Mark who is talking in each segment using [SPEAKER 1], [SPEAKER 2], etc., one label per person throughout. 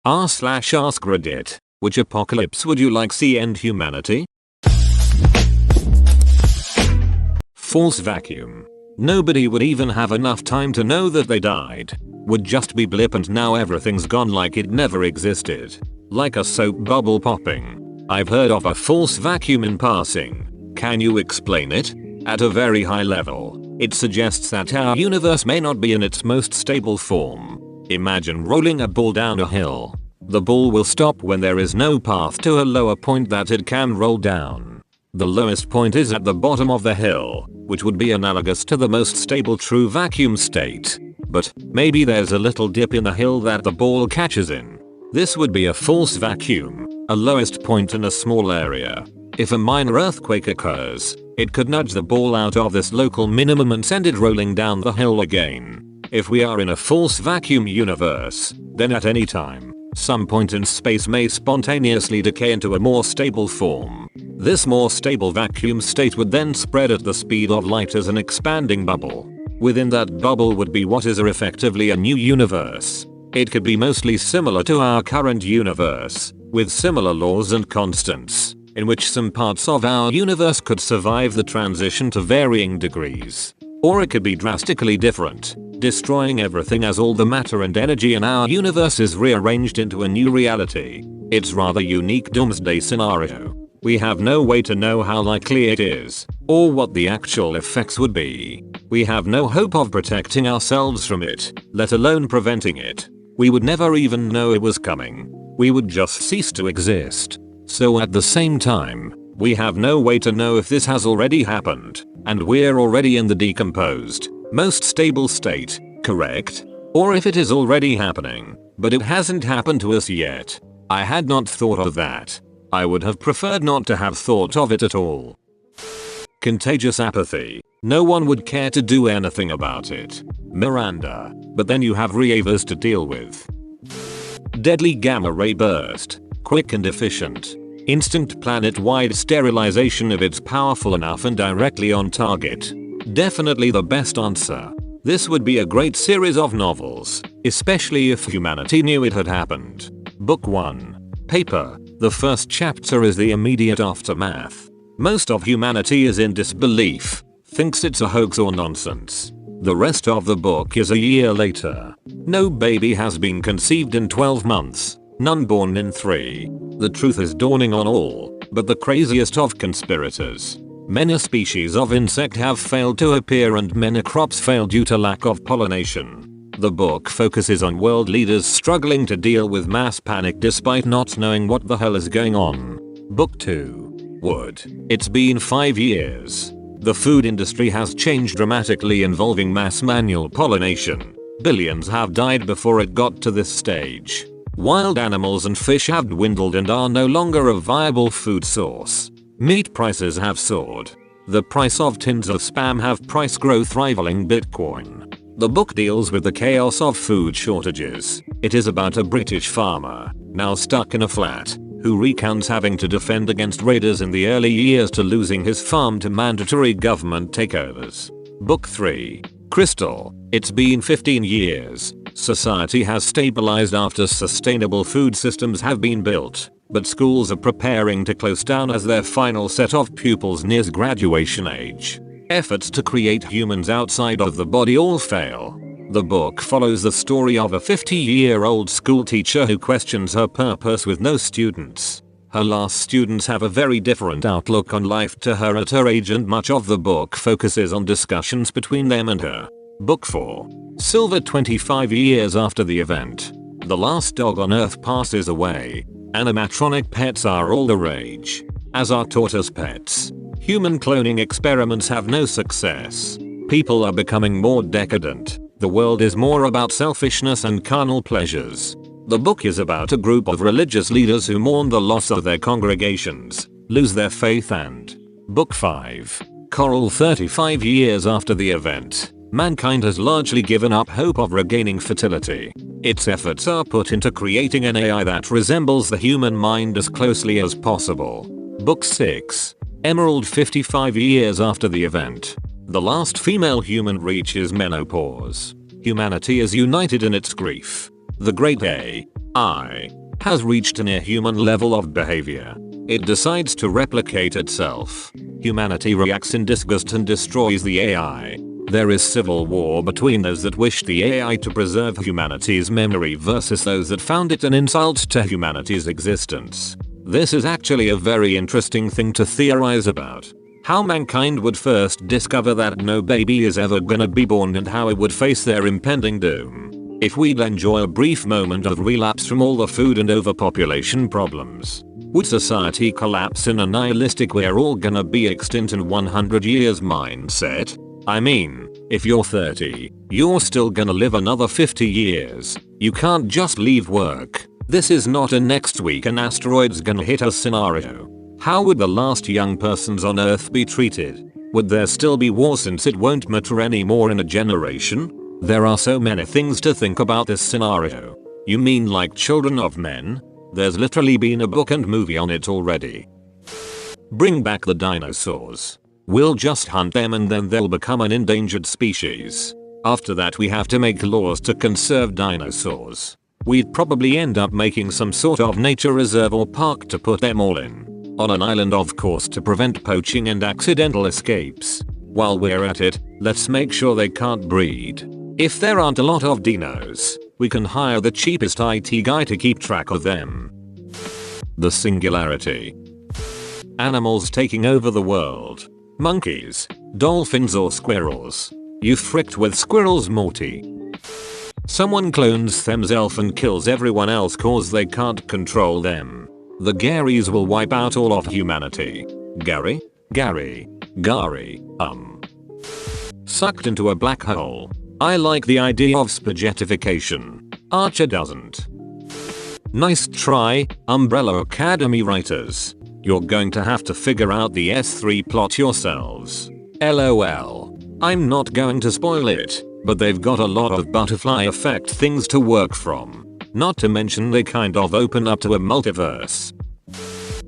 [SPEAKER 1] r/ask Reddit, which apocalypse would you like see end humanity? False vacuum. Nobody would even have enough time to know that they died. Would just be blip and now everything's gone like it never existed. Like a soap bubble popping. I've heard of a false vacuum in passing. Can you explain it? At a very high level, it suggests that our universe may not be in its most stable form. Imagine rolling a ball down a hill. The ball will stop when there is no path to a lower point that it can roll down. The lowest point is at the bottom of the hill, which would be analogous to the most stable true vacuum state. But maybe there's a little dip in the hill that the ball catches in. This would be a false vacuum, a lowest point in a small area. If a minor earthquake occurs, it could nudge the ball out of this local minimum and send it rolling down the hill again. If we are in a false vacuum universe, then at any time, some point in space may spontaneously decay into a more stable form. This more stable vacuum state would then spread at the speed of light as an expanding bubble. Within that bubble would be what is effectively a new universe. It could be mostly similar to our current universe, with similar laws and constants, in which some parts of our universe could survive the transition to varying degrees. Or it could be drastically different, destroying everything as all the matter and energy in our universe is rearranged into a new reality. It's rather unique doomsday scenario. We have no way to know how likely it is, or what the actual effects would be. We have no hope of protecting ourselves from it, let alone preventing it. We would never even know it was coming. We would just cease to exist. So at the same time, we have no way to know if this has already happened, and we're already in the decomposed, most stable state, correct? Or if it is already happening, but it hasn't happened to us yet. I had not thought of that. I would have preferred not to have thought of it at all. Contagious apathy. No one would care to do anything about it. Miranda. But then you have reavers to deal with. Deadly gamma ray burst. Quick and efficient. Instant planet-wide sterilization if it's powerful enough and directly on target. Definitely the best answer. This would be a great series of novels, especially if humanity knew it had happened. Book 1. Paper. The first chapter is the immediate aftermath. Most of humanity is in disbelief, thinks it's a hoax or nonsense. The rest of the book is a year later. No baby has been conceived in 12 months, none born in 3. The truth is dawning on all, but the craziest of conspirators. Many species of insect have failed to appear and many crops fail due to lack of pollination. The book focuses on world leaders struggling to deal with mass panic despite not knowing what the hell is going on. Book 2. Wood. It's been 5 years. The food industry has changed dramatically involving mass manual pollination. Billions have died before it got to this stage. Wild animals and fish have dwindled and are no longer a viable food source. Meat prices have soared. The price of tins of spam have price growth rivaling Bitcoin. The book deals with the chaos of food shortages. It is about a British farmer, now stuck in a flat, who recounts having to defend against raiders in the early years to losing his farm to mandatory government takeovers. Book 3. Crystal. It's been 15 years. Society has stabilized after sustainable food systems have been built, but schools are preparing to close down as their final set of pupils nears graduation age. Efforts to create humans outside of the body all fail. The book follows the story of a 50-year-old school teacher who questions her purpose with no students. Her last students have a very different outlook on life to her at her age, and much of the book focuses on discussions between them and her. Book 4. Silver. 25 years after the event, the last dog on Earth passes away. Animatronic pets are all the rage, as are tortoise pets. Human cloning experiments have no success. People are becoming more decadent. The world is more about selfishness and carnal pleasures. The book is about a group of religious leaders who mourn the loss of their congregations, lose their faith, and Book 5. Coral. 35 years after the event, mankind has largely given up hope of regaining fertility. Its efforts are put into creating an AI that resembles the human mind as closely as possible. Book 6. Emerald. 55 years after the event, the last female human reaches menopause. Humanity is united in its grief. The Great A AI has reached a near human level of behavior. It decides to replicate itself. Humanity reacts in disgust and destroys the AI. There is civil war between those that wish the AI to preserve humanity's memory versus those that found it an insult to humanity's existence. This is actually a very interesting thing to theorize about. How mankind would first discover that no baby is ever gonna be born and how it would face their impending doom. If we'd enjoy a brief moment of relapse from all the food and overpopulation problems. Would society collapse in a nihilistic "we're all gonna be extinct in 100 years" mindset? I mean, if you're 30, you're still gonna live another 50 years. You can't just leave work. This is not a next week an asteroid's gonna hit us scenario. How would the last young persons on Earth be treated? Would there still be war since it won't matter anymore in a generation? There are so many things to think about this scenario. You mean like Children of Men? There's literally been a book and movie on it already. Bring back the dinosaurs. We'll just hunt them and then they'll become an endangered species. After that we have to make laws to conserve dinosaurs. We'd probably end up making some sort of nature reserve or park to put them all in. On an island, of course, to prevent poaching and accidental escapes. While we're at it, let's make sure they can't breed. If there aren't a lot of dinos, we can hire the cheapest IT guy to keep track of them. The singularity. Animals taking over the world. Monkeys, dolphins or squirrels. You fricked with squirrels, Morty. Someone clones themselves and kills everyone else cause they can't control them. The Garys will wipe out all of humanity. Gary? Gary. Sucked into a black hole. I like the idea of spaghettification. Archer doesn't. Nice try, Umbrella Academy writers. You're going to have to figure out the S3 plot yourselves. LOL. I'm not going to spoil it, but they've got a lot of butterfly effect things to work from. Not to mention they kind of open up to a multiverse.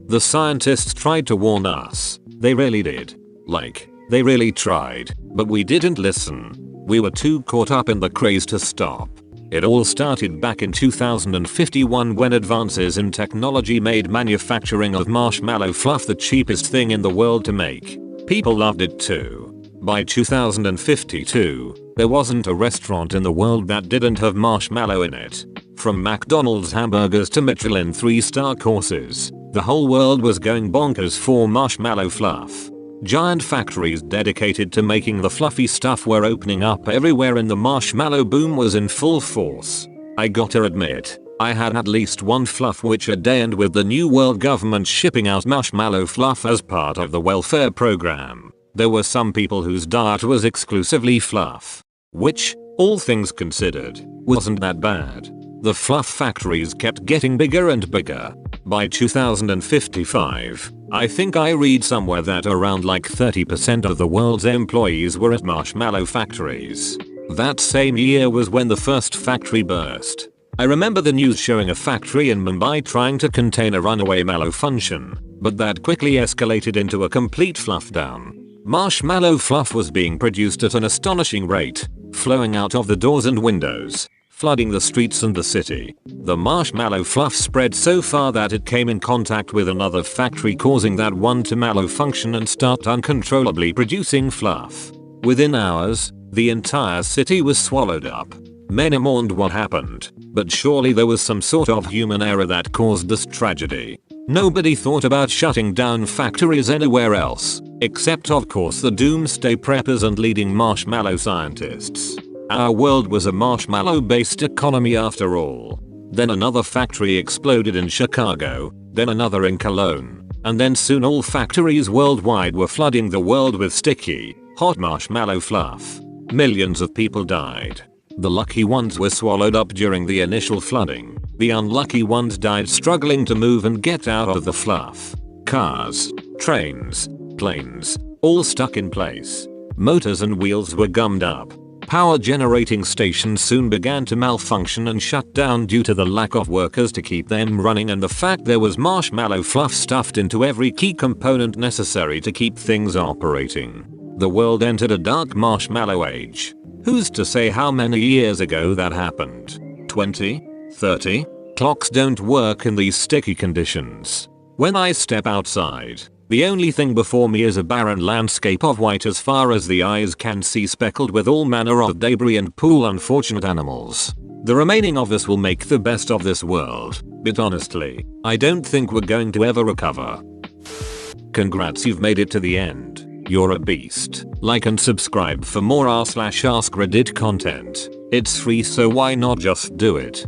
[SPEAKER 1] The scientists tried to warn us. They really did. Like, they really tried, but we didn't listen. We were too caught up in the craze to stop. It all started back in 2051 when advances in technology made manufacturing of marshmallow fluff the cheapest thing in the world to make. People loved it too. By 2052, there wasn't a restaurant in the world that didn't have marshmallow in it. From McDonald's hamburgers to Michelin 3-star courses, the whole world was going bonkers for marshmallow fluff. Giant factories dedicated to making the fluffy stuff were opening up everywhere and the marshmallow boom was in full force. I gotta admit, I had at least one fluff witch a day, and with the new world government shipping out marshmallow fluff as part of the welfare program, there were some people whose diet was exclusively fluff. Which, all things considered, wasn't that bad. The fluff factories kept getting bigger and bigger. By 2055, I think I read somewhere that around like 30% of the world's employees were at marshmallow factories. That same year was when the first factory burst. I remember the news showing a factory in Mumbai trying to contain a runaway malfunction, but that quickly escalated into a complete fluff down. Marshmallow fluff was being produced at an astonishing rate, flowing out of the doors and windows, flooding the streets and the city. The marshmallow fluff spread so far that it came in contact with another factory, causing that one to malfunction and start uncontrollably producing fluff. Within hours, the entire city was swallowed up. Many mourned what happened, but surely there was some sort of human error that caused this tragedy. Nobody thought about shutting down factories anywhere else, except of course the doomsday preppers and leading marshmallow scientists. Our world was a marshmallow-based economy after all. Then another factory exploded in Chicago, then another in Cologne, and then soon all factories worldwide were flooding the world with sticky, hot marshmallow fluff. Millions of people died. The lucky ones were swallowed up during the initial flooding. The unlucky ones died struggling to move and get out of the fluff. Cars, trains, planes, all stuck in place. Motors and wheels were gummed up. Power generating stations soon began to malfunction and shut down due to the lack of workers to keep them running and the fact there was marshmallow fluff stuffed into every key component necessary to keep things operating. The world entered a dark marshmallow age. Who's to say how many years ago that happened? 20? 30? clocks don't work in these sticky conditions. When I step outside, the only thing before me is a barren landscape of white as far as the eyes can see, speckled with all manner of debris and poor unfortunate animals. The remaining of us will make the best of this world, but honestly, I don't think we're going to ever recover. Congrats, you've made it to the end. You're a beast. Like and subscribe for more r/ask Reddit content. It's free, so why not just do it?